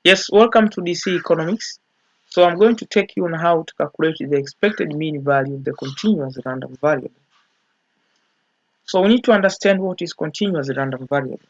Yes, welcome to DC Economics. So I'm going to take you on how to calculate the expected mean value of the continuous random variable. So we need to understand what is continuous random variable.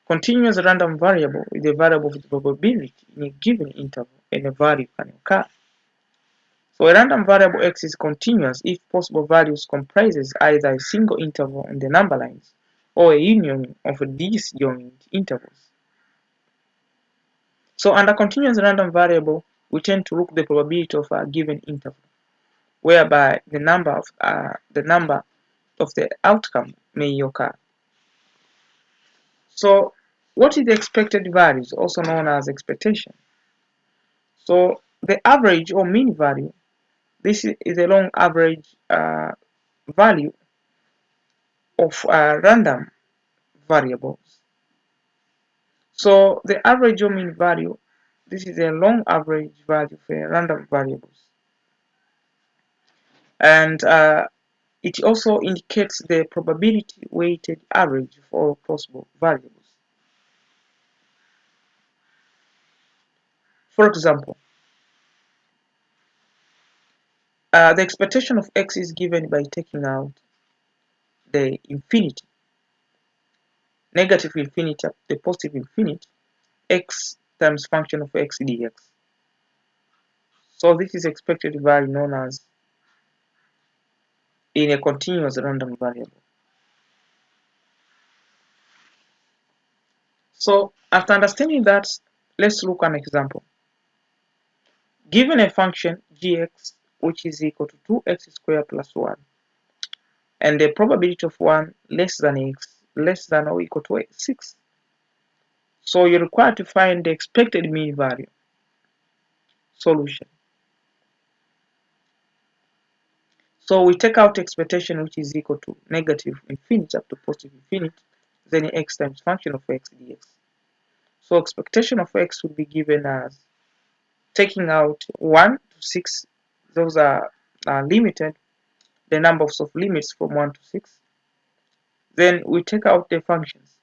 Continuous random variable is a variable with probability in a given interval and a value can occur. So a random variable x is continuous if possible values comprises either a single interval on the number lines or a union of disjoint intervals. So under continuous random variable, we tend to look the probability of a given interval, whereby the number of the outcome may occur. So what is the expected values, also known as expectation? So the average or mean value, this is a long average value of random variables. So the average or mean value, this is a long average value for random variables. And it also indicates the probability weighted average for all possible variables. For example, the expectation of x is given by taking out the infinity, negative infinity up to the positive infinity, x times function of x dx. So this is expected value known as in a continuous random variable. So after understanding that, let's look at an example. Given a function gx which is equal to 2x squared plus 1 and the probability of 1 less than x less than or equal to 6. So you're required to find the expected mean value. Solution. So we take out expectation which is equal to negative infinity up to positive infinity, then x times function of x dx. So expectation of x will be given as taking out 1 to 6, those are limited, the numbers of limits from 1 to 6. Then we take out the functions,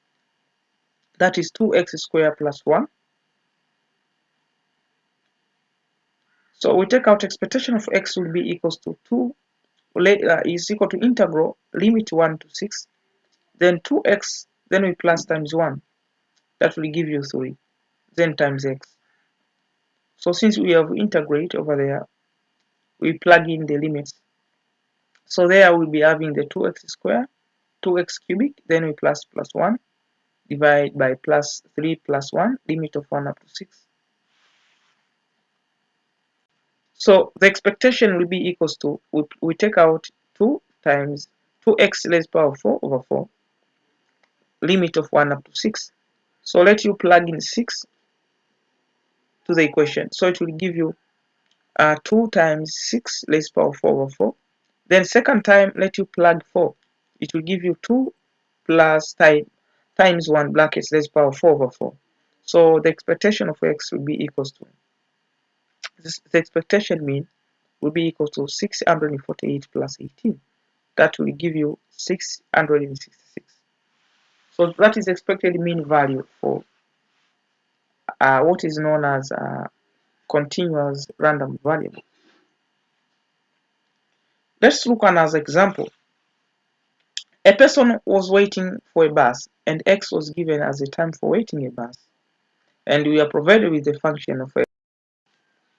that is 2x squared plus 1. So we take out expectation of x will be equals to 2 is equal to integral limit 1 to 6, then 2x, then we plus times 1, that will give you 3, then times x. So since we have integrate over there, we plug in the limits. So there we'll be having the 2x squared, 2x cubic, then we plus 1, divide by plus 3 plus 1, limit of 1 up to 6. So the expectation will be equals to, we take out 2 times 2x raised power 4 over 4, limit of 1 up to 6. So let you plug in 6 to the equation. So it will give you 2 times 6 raised power 4 over 4. Then second time, let you plug 4. It will give you 2 plus times 1 brackets raised power 4 over 4. So the expectation of x will be equals to, the expectation mean will be equal to 648 plus 18. That will give you 666. So that is expected mean value for what is known as continuous random variable. Let's look at another example. A person was waiting for a bus and x was given as the time for waiting a bus, and we are provided with the function of x.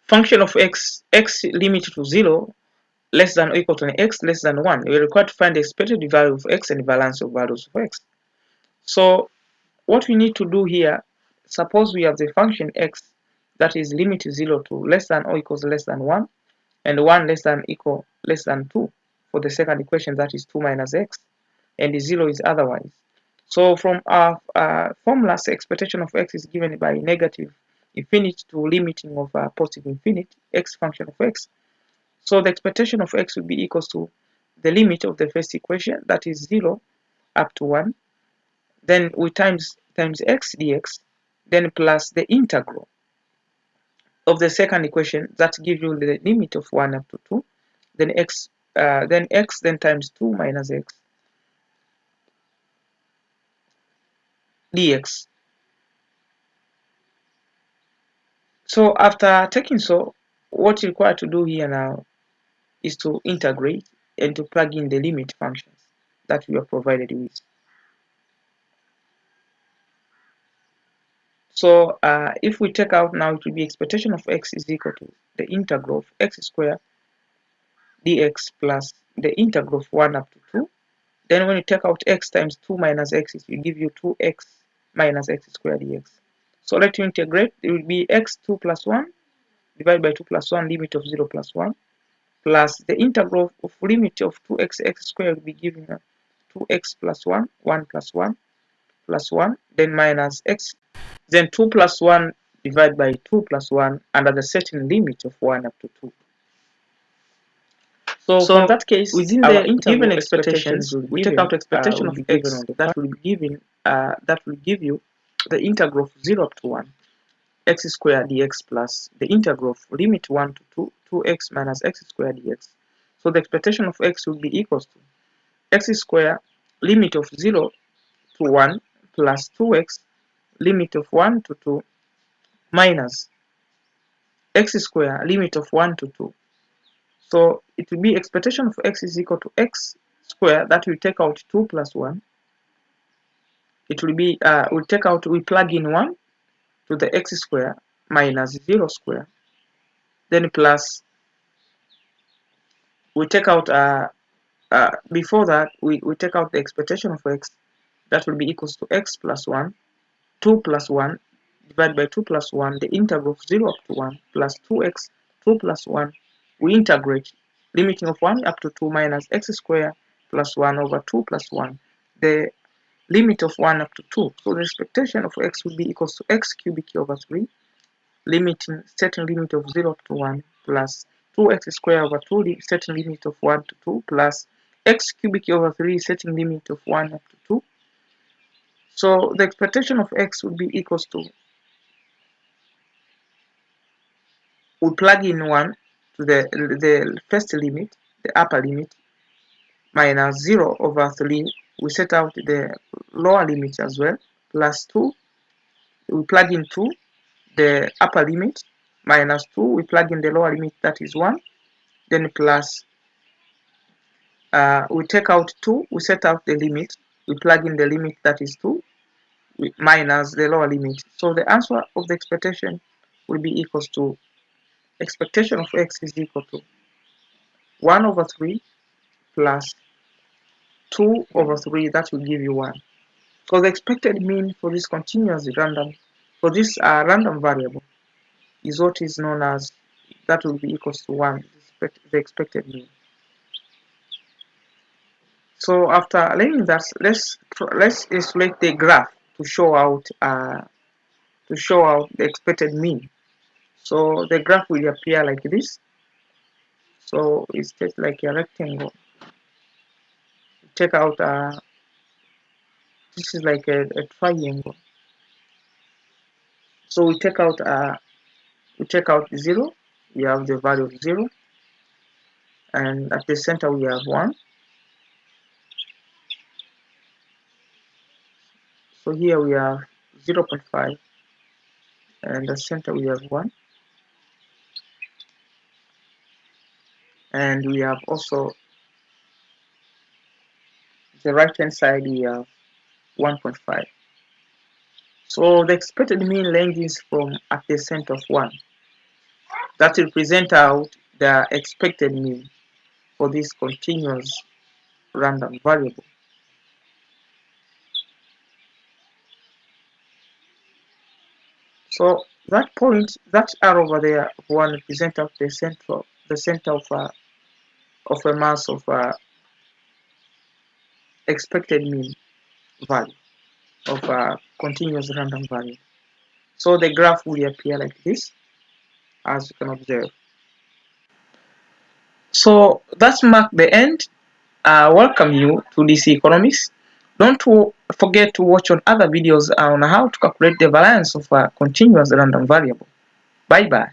Function of x limited to 0 less than or equal to x less than 1. We are required to find the expected value of x and the balance of values of x. So what we need to do here, suppose we have the function x that is limit to 0 to less than or equals less than 1 and 1 less than equal less than 2 for the second equation, that is 2 minus x, and the 0 is otherwise. So from our formula, expectation of x is given by negative infinity to limiting of positive infinity, x function of x. So the expectation of x will be equals to the limit of the first equation, that is 0 up to 1. Then we times x dx, then plus the integral of the second equation, that gives you the limit of 1 up to 2. Then x, then times 2 minus x dx. So after taking so, what's required to do here now is to integrate and to plug in the limit functions that we are provided with. So if we take out now, it will be expectation of x is equal to the integral of x squared dx plus the integral of 1 up to 2. Then when you take out x times 2 minus x, it will give you 2x minus x squared dx. So let you integrate. It will be x2 plus 1 divided by 2 plus 1, limit of 0 plus 1, plus the integral of limit of 2x x squared will be given 2x plus 1, 1 plus 1, plus 1, then minus x, then 2 plus 1 divided by 2 plus 1 under the certain limit of 1 up to 2. So from that case, within the given expectations, we take out expectation of x that will be given that will give you the integral of 0 up to 1 x squared dx plus the integral of limit 1 to 2 2x minus x squared dx. So the expectation of x will be equals to x squared limit of 0 to 1 plus 2x limit of 1 to 2 minus x squared limit of 1 to 2. So it will be expectation of x is equal to x squared, that will take out 2 plus 1. It will be, we plug in 1 to the x squared minus 0 squared. Then plus, we take out, before that, we take out the expectation of x, that will be equals to x plus 1, 2 plus 1, divided by 2 plus 1, the integral of 0 up to 1, plus 2x, 2 plus 1, we integrate, limiting of 1 up to 2 minus x squared plus 1 over 2 plus 1, the limit of 1 up to 2. So the expectation of x will be equals to x cubic over 3, limiting certain limit of 0 up to 1, plus 2x squared over 2, certain limit of 1 to 2, plus x cubic over 3, certain limit of 1 up to 2. So the expectation of x would be equals to, we plug in 1 to the first limit, the upper limit, minus 0 over 3, we set out the lower limit as well, plus 2, we plug in 2, the upper limit, minus 2, we plug in the lower limit, that is 1, then plus, we take out 2, we set out the limit, we plug in the limit, that is 2, minus the lower limit. So the answer of the expectation will be equals to, expectation of x is equal to 1 over 3 plus 2 over 3, that will give you 1. So the expected mean for this continuous random, for this random variable, is what is known as, that will be equals to 1, the expected mean. So after learning that, let's isolate the graph to show out the expected mean. So the graph will appear like this. So it's just like a rectangle. Check out this is like a triangle. So we take out 0. We have the value of 0, and at the center we have 1. So here we have 0.5, and the center we have 1, and we have also the right hand side we have 1.5. So the expected mean ranges from at the center of 1. That will present out the expected mean for this continuous random variable. So that point, that arrow over there, 1 represents out the center of a mass of expected mean value of a continuous random value. So the graph will appear like this, as you can observe. So that's marked the end. Welcome you to DC Economics. Don't forget to watch on other videos on how to calculate the variance of a continuous random variable. Bye bye.